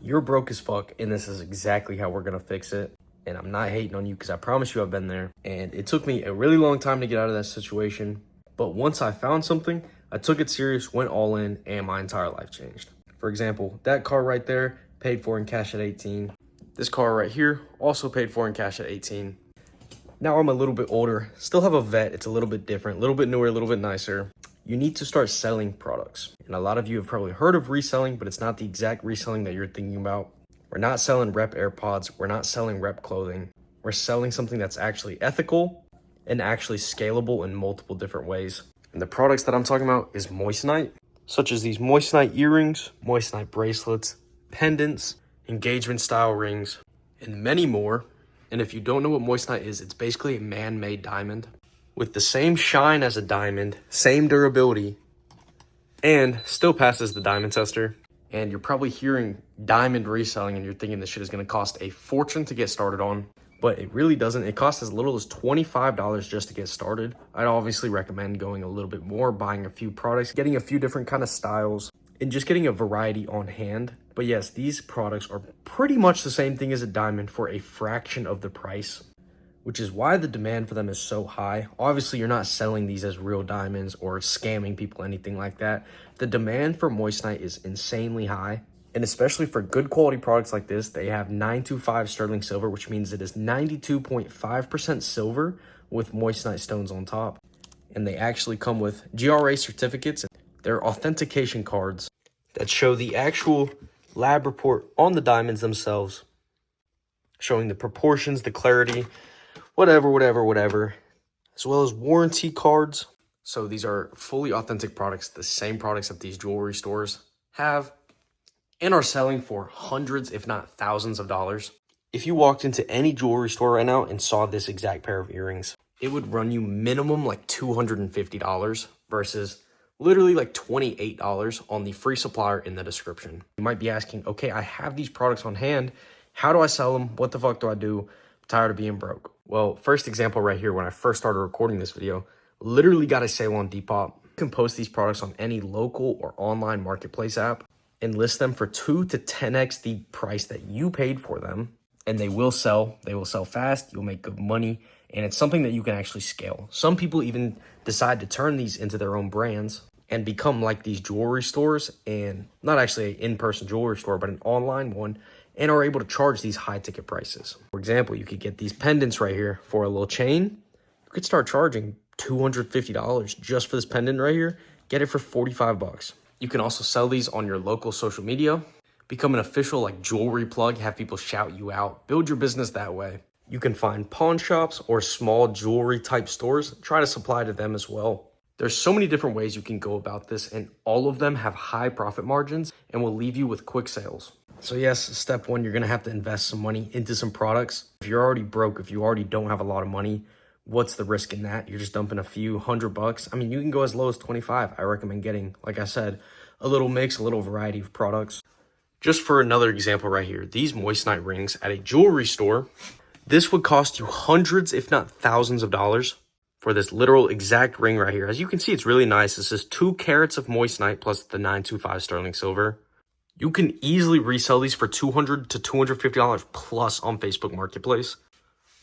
You're broke as fuck, and this is exactly how we're gonna fix it. And I'm not hating on you because I promise you I've been there. And it took me a really long time to get out of that situation. But once I found something, I took it serious, went all in, and my entire life changed. For example, that car right there, paid for in cash at 18. This car right here, also paid for in cash at 18. Now I'm a little bit older, still have a vet. It's a little bit different, a little bit newer, a little bit nicer. You need to start selling products. And a lot of you have probably heard of reselling, but it's not the exact reselling that you're thinking about. We're not selling rep AirPods. We're not selling rep clothing. We're selling something that's actually ethical and actually scalable in multiple different ways. And the products that I'm talking about is Moissanite, such as these Moissanite earrings, Moissanite bracelets, pendants, engagement style rings, and many more. And if you don't know what Moissanite is, it's basically a man-made diamond with the same shine as a diamond, same durability, and still passes the diamond tester. And you're probably hearing diamond reselling and you're thinking this shit is going to cost a fortune to get started on, but it really doesn't. It costs as little as $25 just to get started. I'd obviously recommend going a little bit more, buying a few products, getting a few different kind of styles, and just getting a variety on hand. But yes, these products are pretty much the same thing as a diamond for a fraction of the price, which is why the demand for them is so high. Obviously, you're not selling these as real diamonds or scamming people, anything like that. The demand for Moissanite is insanely high. And especially for good quality products like this, they have 925 sterling silver, which means it is 92.5% silver with Moissanite stones on top. And they actually come with GRA certificates. They're authentication cards that show the actual lab report on the diamonds themselves, showing the proportions, the clarity, whatever, as well as warranty cards. So these are fully authentic products, the same products that these jewelry stores have and are selling for hundreds, if not thousands of dollars. If you walked into any jewelry store right now and saw this exact pair of earrings, it would run you minimum like $250 versus literally like $28 on the free supplier in the description. You might be asking, okay, I have these products on hand. How do I sell them? What the fuck do I do? I'm tired of being broke. Well, first example right here, when I first started recording this video, literally got a sale on Depop. You can post these products on any local or online marketplace app and list them for 2 to 10x the price that you paid for them. And they will sell. They will sell fast. You'll make good money. And it's something that you can actually scale. Some people even decide to turn these into their own brands and become like these jewelry stores, and not actually an in-person jewelry store, but an online one, and are able to charge these high ticket prices. For example, you could get these pendants right here for a little chain. You could start charging $250 just for this pendant right here. Get it for 45 bucks. You can also sell these on your local social media, become an official like jewelry plug, have people shout you out, build your business that way. You can find pawn shops or small jewelry type stores, try to supply to them as well. There's so many different ways you can go about this, and all of them have high profit margins and will leave you with quick sales. So yes, step one, you're gonna have to invest some money into some products. If you're already broke, if you already don't have a lot of money, what's the risk in that? You're just dumping a few $100. I mean, you can go as low as 25. I recommend getting, like I said, a little mix, a little variety of products. Just for another example right here, these Moissanite rings at a jewelry store, this would cost you hundreds, if not thousands of dollars for this literal exact ring right here. As you can see, it's really nice. This is 2 carats of Moissanite plus the 925 sterling silver. You can easily resell these for $200 to $250 plus on Facebook Marketplace.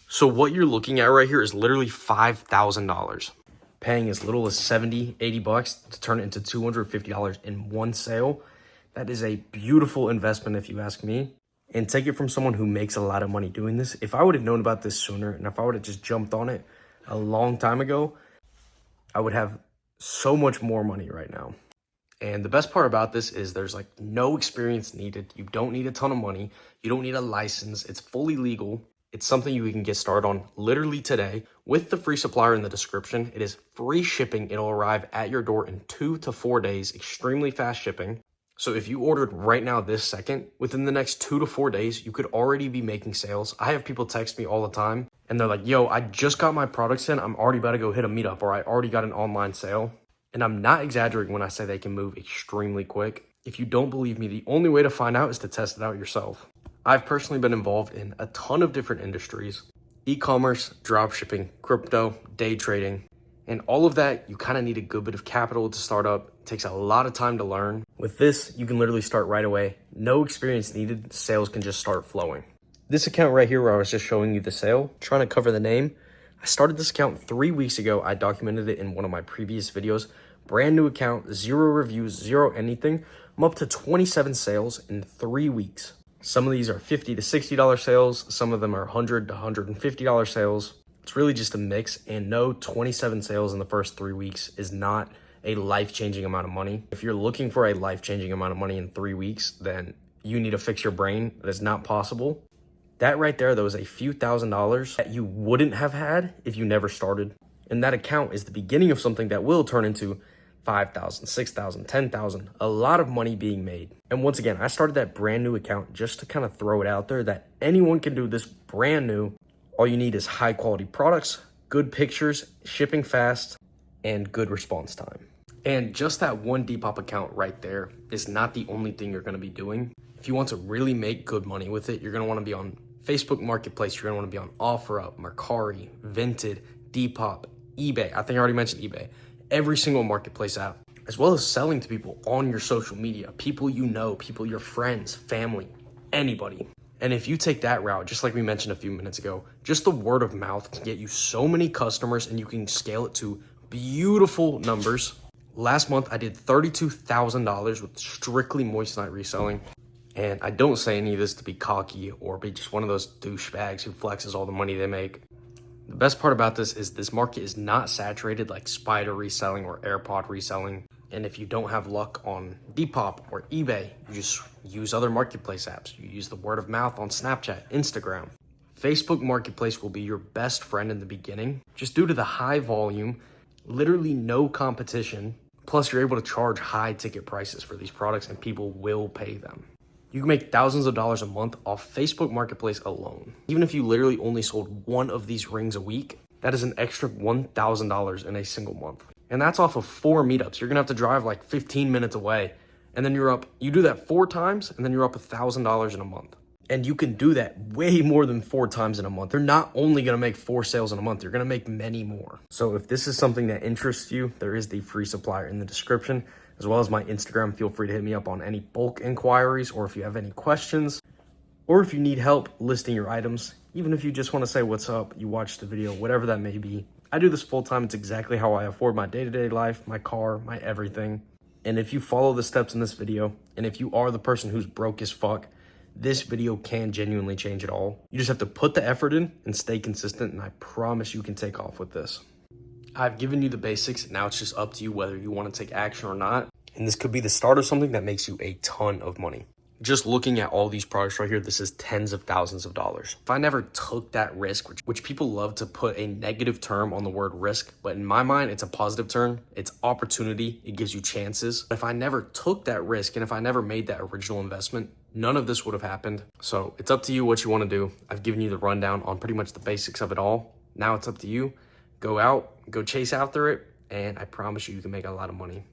So what you're looking at right here is literally $5,000. Paying as little as 70, 80 bucks to turn it into $250 in one sale. That is a beautiful investment if you ask me. And take it from someone who makes a lot of money doing this. If I would have known about this sooner, and if I would have just jumped on it a long time ago, I would have so much more money right now. And the best part about this is there's like no experience needed. You don't need a ton of money. You don't need a license. It's fully legal. It's something you can get started on literally today with the free supplier in the description. It is free shipping. It'll arrive at your door in 2 to 4 days, extremely fast shipping. So if you ordered right now this second, within the next 2 to 4 days, you could already be making sales. I have people text me all the time and they're like, yo, I just got my products in. I'm already about to go hit a meetup, or I already got an online sale. And I'm not exaggerating when I say they can move extremely quick. If you don't believe me, the only way to find out is to test it out yourself. I've personally been involved in a ton of different industries: e-commerce, dropshipping, crypto, day trading, and all of that. You kind of need a good bit of capital to start up. It takes a lot of time to learn. With this, you can literally start right away. No experience needed, sales can just start flowing. This account right here where I was just showing you the sale, trying to cover the name, I started this account 3 weeks ago. I documented it in one of my previous videos. Brand new account, 0 reviews, 0 anything. I'm up to 27 sales in 3 weeks. Some of these are $50 to $60 sales. Some of them are $100 to $150 sales. It's really just a mix, and no, 27 sales in the first 3 weeks is not a life-changing amount of money. If you're looking for a life-changing amount of money in 3 weeks, then you need to fix your brain. That is not possible. That right there, though, is a few $1,000s that you wouldn't have had if you never started. And that account is the beginning of something that will turn into 5,000, 6,000, 10,000, a lot of money being made. And once again, I started that brand new account just to kind of throw it out there that anyone can do this brand new. All you need is high quality products, good pictures, shipping fast, and good response time. And just that one Depop account right there is not the only thing you're gonna be doing. If you want to really make good money with it, you're gonna wanna be on Facebook Marketplace, you're gonna wanna be on OfferUp, Mercari, Vinted, Depop, eBay. I think I already mentioned eBay. Every single marketplace app, as well as selling to people on your social media, people you know, people, your friends, family, anybody. And if you take that route, just like we mentioned a few minutes ago, just the word of mouth can get you so many customers and you can scale it to beautiful numbers. Last month, I did $32,000 with strictly Moissanite reselling. And I don't say any of this to be cocky or be just one of those douchebags who flexes all the money they make. The best part about this is this market is not saturated like Spider reselling or AirPod reselling. And if you don't have luck on Depop or eBay, you just use other marketplace apps. You use the word of mouth on Snapchat, Instagram. Facebook Marketplace will be your best friend in the beginning, just due to the high volume, literally no competition. Plus, you're able to charge high ticket prices for these products and people will pay them. You can make thousands of dollars a month off Facebook Marketplace alone. Even if you literally only sold one of these rings a week, that is an extra $1,000 in a single month. And that's off of 4 meetups. You're gonna have to drive like 15 minutes away. And then you do that 4 times, and then you're up $1,000 in a month. And you can do that way more than 4 times in a month. They're not only gonna make 4 sales in a month, you're gonna make many more. So if this is something that interests you, there is the free supplier in the description, as well as my Instagram. Feel free to hit me up on any bulk inquiries, or if you have any questions, or if you need help listing your items, even if you just wanna say what's up, you watched the video, whatever that may be. I do this full time. It's exactly how I afford my day-to-day life, my car, my everything. And if you follow the steps in this video, and if you are the person who's broke as fuck, this video can genuinely change it all. You just have to put the effort in and stay consistent, and I promise you can take off with this. I've given you the basics. Now it's just up to you whether you want to take action or not. And this could be the start of something that makes you a ton of money. Just looking at all these products right here, this is tens of thousands of dollars. If I never took that risk, which people love to put a negative term on the word risk, but in my mind, it's a positive term. It's opportunity. It gives you chances. If I never took that risk and if I never made that original investment, none of this would have happened. So it's up to you what you want to do. I've given you the rundown on pretty much the basics of it all. Now it's up to you. Go out, go chase after it, and I promise you, you can make a lot of money.